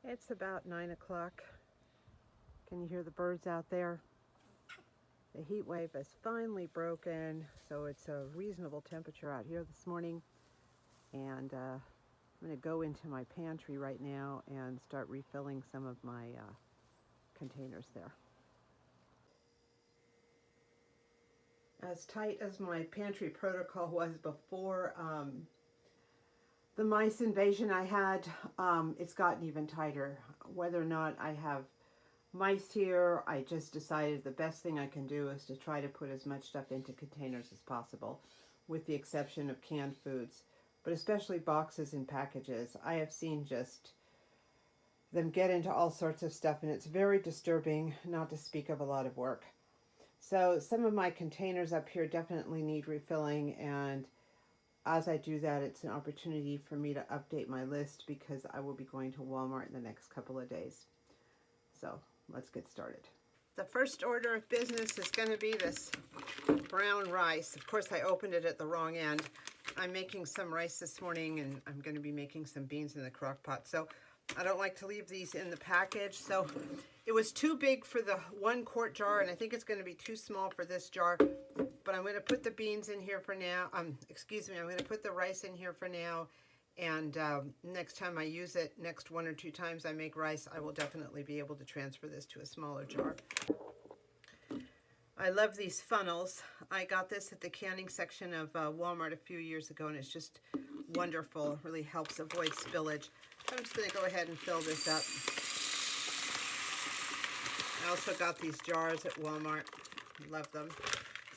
It's about 9 o'clock. Can you hear the birds out there? The heat wave has finally broken, so it's a reasonable temperature out here this morning. And I'm going to go into my pantry right now and start refilling some of my containers there. As tight as my pantry protocol was before the mice invasion I had, it's gotten even tighter. Whether or not I have mice here, I just decided the best thing I can do is to try to put as much stuff into containers as possible, with the exception of canned foods, but especially boxes and packages. I have seen just them get into all sorts of stuff, and it's very disturbing, not to speak of a lot of work. So some of my containers up here definitely need refilling, and as I do that, it's an opportunity for me to update my list because I will be going to Walmart in the next couple of days. So let's get started. The first order of business is going to be this brown rice. Of course, I opened it at the wrong end. I'm making some rice this morning, and I'm going to be making some beans in the crock pot. So I don't like to leave these in the package. So it was too big for the 1 quart jar, and I think it's going to be too small for this jar. But I'm going to put the beans in here for now. I'm going to put the rice in here for now. And next time I use it, next 1 or 2 times I make rice, I will definitely be able to transfer this to a smaller jar. I love these funnels. I got this at the canning section of Walmart a few years ago, and it's just wonderful. It really helps avoid spillage. So I'm just going to go ahead and fill this up. I also got these jars at Walmart. Love them.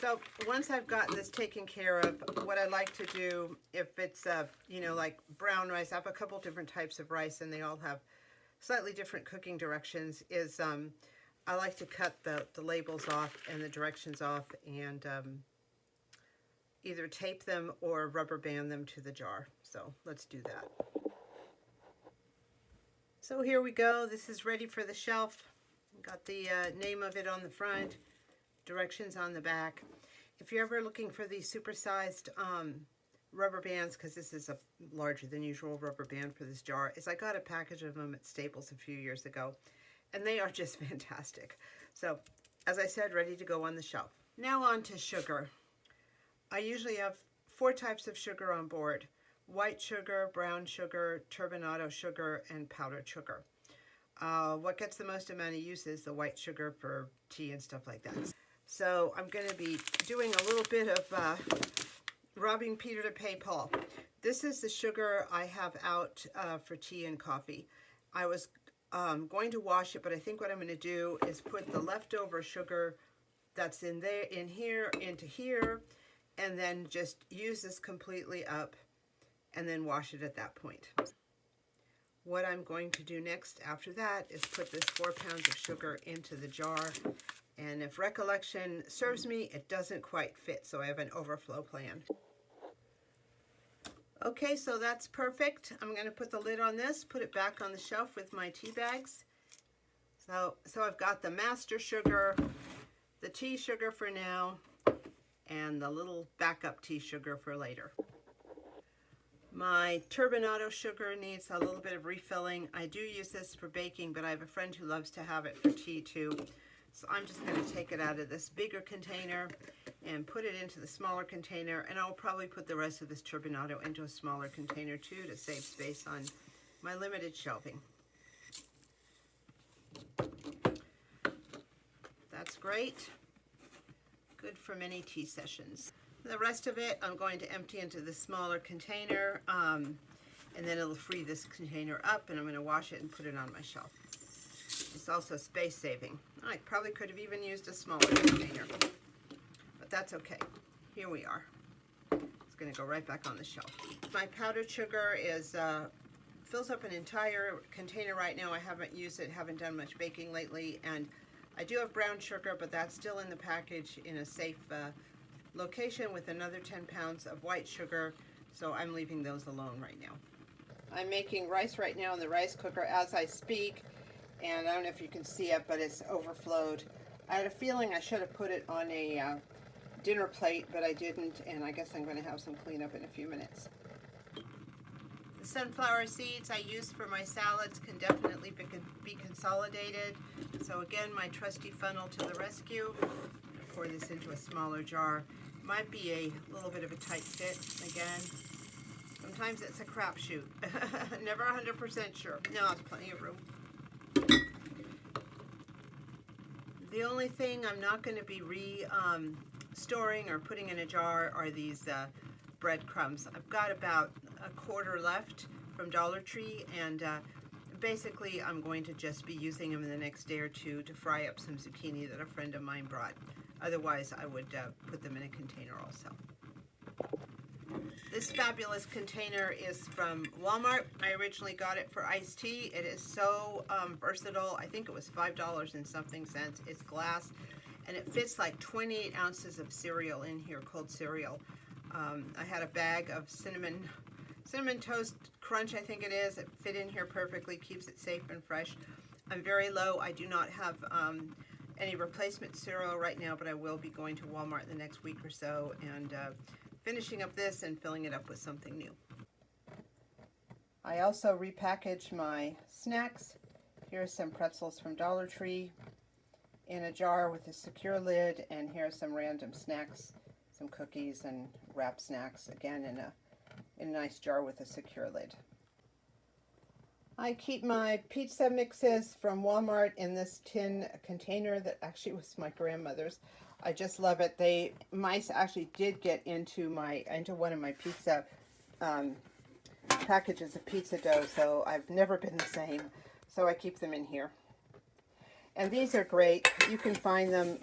So once I've gotten this taken care of, what I like to do, if it's, like brown rice, I have a couple different types of rice and they all have slightly different cooking directions, is I like to cut the labels off and the directions off and either tape them or rubber band them to the jar. So let's do that. So here we go. This is ready for the shelf. Got the name of it on the front. Directions on the back. If you're ever looking for these supersized rubber bands, because this is a larger than usual rubber band for this jar, is I got a package of them at Staples a few years ago, and they are just fantastic. So, as I said, ready to go on the shelf. Now on to sugar. I usually have 4 types of sugar on board: white sugar, brown sugar, turbinado sugar, and powdered sugar. What gets the most amount of use is the white sugar for tea and stuff like that. So I'm going to be doing a little bit of robbing Peter to pay Paul. This is the sugar I have out for tea and coffee. I was going to wash it, but I think what I'm going to do is put the leftover sugar that's in here into here, and then just use this completely up and then wash it at that point. What I'm going to do next after that is put this 4 pounds of sugar into the jar. And if recollection serves me, it doesn't quite fit, so I have an overflow plan. Okay, so that's perfect. I'm going to put the lid on this, put it back on the shelf with my tea bags. So I've got the master sugar, the tea sugar for now, and the little backup tea sugar for later. My turbinado sugar needs a little bit of refilling. I do use this for baking, but I have a friend who loves to have it for tea too. So I'm just going to take it out of this bigger container and put it into the smaller container, and I'll probably put the rest of this turbinado into a smaller container too to save space on my limited shelving. That's great. Good for many tea sessions. The rest of it I'm going to empty into the smaller container, and then it'll free this container up, and I'm going to wash it and put it on my shelf. It's also space saving. I probably could have even used a smaller container, but that's okay. Here we are. It's going to go right back on the shelf. My powdered sugar fills up an entire container right now. I haven't used it, haven't done much baking lately, and I do have brown sugar, but that's still in the package in a safe location with another 10 pounds of white sugar, so I'm leaving those alone right now. I'm making rice right now in the rice cooker as I speak, and I don't know if you can see it, but it's overflowed. I had a feeling I should have put it on a dinner plate, but I didn't, and I guess I'm going to have some cleanup in a few minutes. sunflower seeds I use for my salads can definitely be consolidated. So again, my trusty funnel to the rescue. Pour this into a smaller jar. Might be a little bit of a tight fit again. Sometimes it's a crapshoot. Never 100% sure. No, there's plenty of room. The only thing I'm not going to be storing or putting in a jar are these breadcrumbs. I've got about a quarter left from Dollar Tree, and basically I'm going to just be using them in the next day or two to fry up some zucchini that a friend of mine brought. Otherwise I would put them in a container also. This fabulous container is from Walmart. I originally got it for iced tea. It is so versatile. I think it was $5 and something cents. It's glass, and it fits like 28 ounces of cereal in here, cold cereal. I had a bag of cinnamon toast crunch, I think it is. It fit in here perfectly, keeps it safe and fresh. I'm very low. I do not have any replacement cereal right now, but I will be going to Walmart the next week or so and finishing up this and filling it up with something new. I also repackaged my snacks. Here's some pretzels from Dollar Tree in a jar with a secure lid, and here's some random snacks, some cookies and wrap snacks, again in a nice jar with a secure lid. I keep my pizza mixes from Walmart in this tin container that actually was my grandmother's. I just love it. Mice actually did get into one of my pizza packages of pizza dough, so I've never been the same. So I keep them in here. And these are great. You can find them,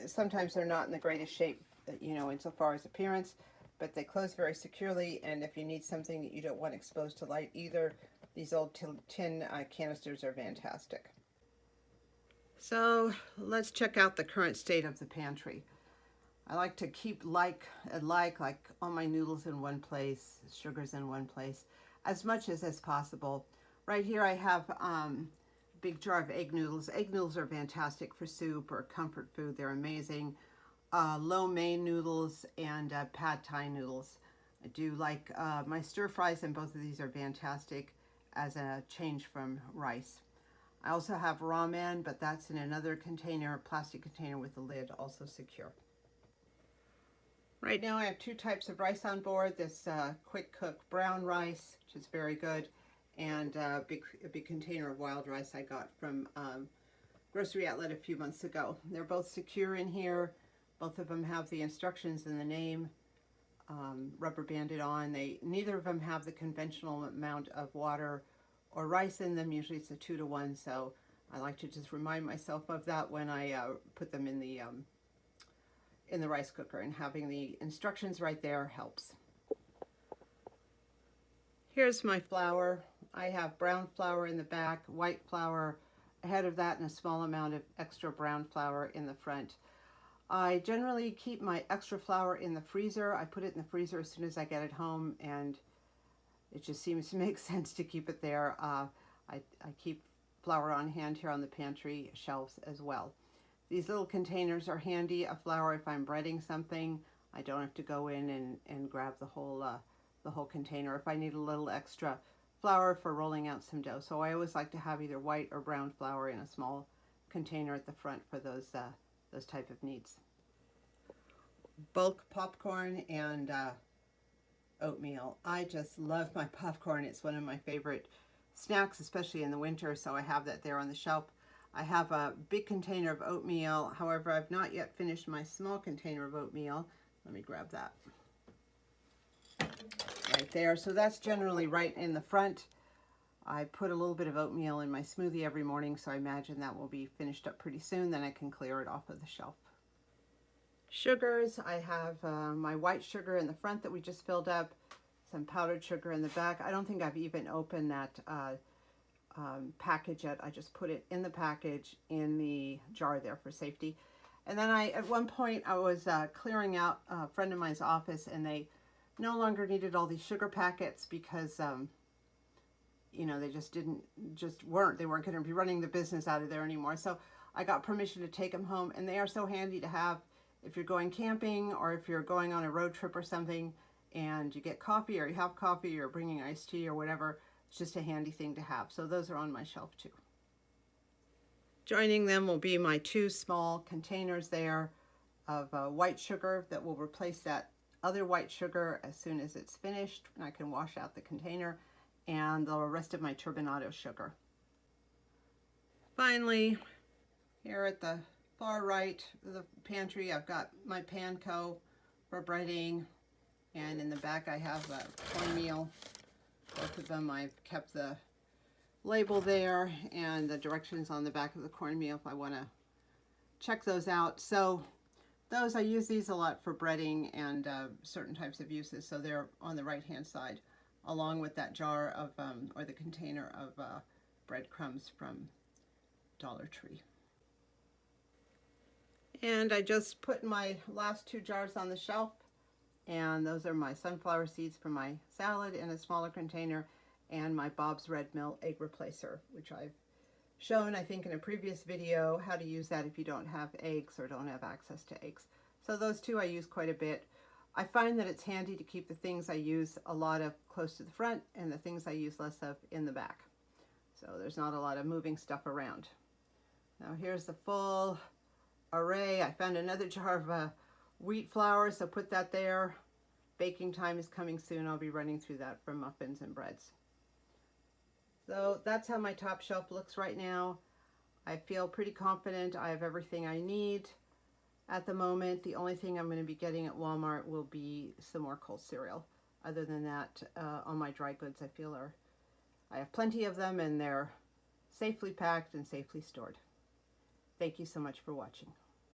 sometimes they're not in the greatest shape, insofar as appearance, but they close very securely, and if you need something that you don't want exposed to light either, these old tin canisters are fantastic. So let's check out the current state of the pantry. I like to keep like all my noodles in one place, sugars in one place, as much as possible. Right here I have a big jar of egg noodles. Egg noodles are fantastic for soup or comfort food. They're amazing. Lo mein noodles and pad thai noodles. I do like my stir fries, and both of these are fantastic as a change from rice. I also have ramen, but that's in another container, plastic container with the lid also secure. Right now I have two types of rice on board. This quick cook brown rice, which is very good, and a big container of wild rice I got from Grocery Outlet a few months ago. They're both secure in here. Both of them have the instructions and the name rubber banded on. Neither of them have the conventional amount of water or rice in them. Usually it's a 2 to 1, so I like to just remind myself of that when I put them in the rice cooker, and having the instructions right there helps. Here's my flour. I have brown flour in the back, white flour ahead of that, and a small amount of extra brown flour in the front. I generally keep my extra flour in the freezer. I put it in the freezer as soon as I get it home, and it just seems to make sense to keep it there. I keep flour on hand here on the pantry shelves as well. These little containers are handy of flour if I'm breading something. I don't have to go in and grab the whole container if I need a little extra flour for rolling out some dough. So I always like to have either white or brown flour in a small container at the front for those type of needs. Bulk popcorn and oatmeal. I just love my popcorn. It's one of my favorite snacks, especially in the winter, so I have that there on the shelf. I have a big container of oatmeal. However, I've not yet finished my small container of oatmeal. Let me grab that. Right there. So that's generally right in the front. I put a little bit of oatmeal in my smoothie every morning, so I imagine that will be finished up pretty soon. Then I can clear it off of the shelf. Sugars, I have my white sugar in the front that we just filled up, some powdered sugar in the back. I don't think I've even opened that package yet. I just put it in the package in the jar there for safety. And then at one point I was clearing out a friend of mine's office, and they no longer needed all these sugar packets because they they weren't going to be running the business out of there anymore. So I got permission to take them home, and they are so handy to have if you're going camping or if you're going on a road trip or something, and you get coffee or you have coffee, or you're bringing iced tea or whatever. It's just a handy thing to have. So those are on my shelf too. Joining them will be my 2 small containers there of white sugar that will replace that other white sugar as soon as it's finished, and I can wash out the container, and the rest of my turbinado sugar. Finally, here at the far right of the pantry, I've got my panko for breading, and in the back I have cornmeal. Both of them I've kept the label there and the directions on the back of the cornmeal if I want to check those out. So those, I use these a lot for breading and certain types of uses, so they're on the right hand side, along with that jar of or the container of breadcrumbs from Dollar Tree. And I just put my last 2 jars on the shelf, and those are my sunflower seeds for my salad in a smaller container, and my Bob's Red Mill egg replacer, which I've shown, I think, in a previous video, how to use that if you don't have eggs or don't have access to eggs. So those 2 I use quite a bit. I find that it's handy to keep the things I use a lot of close to the front and the things I use less of in the back. So there's not a lot of moving stuff around. Now here's the full array. I found another jar of wheat flour, so put that there. Baking time is coming soon. I'll be running through that for muffins and breads. So that's how my top shelf looks right now. I feel pretty confident I have everything I need at the moment. The only thing I'm going to be getting at Walmart will be some more cold cereal. Other than that, all my dry goods I feel I have plenty of them, and they're safely packed and safely stored. Thank you so much for watching.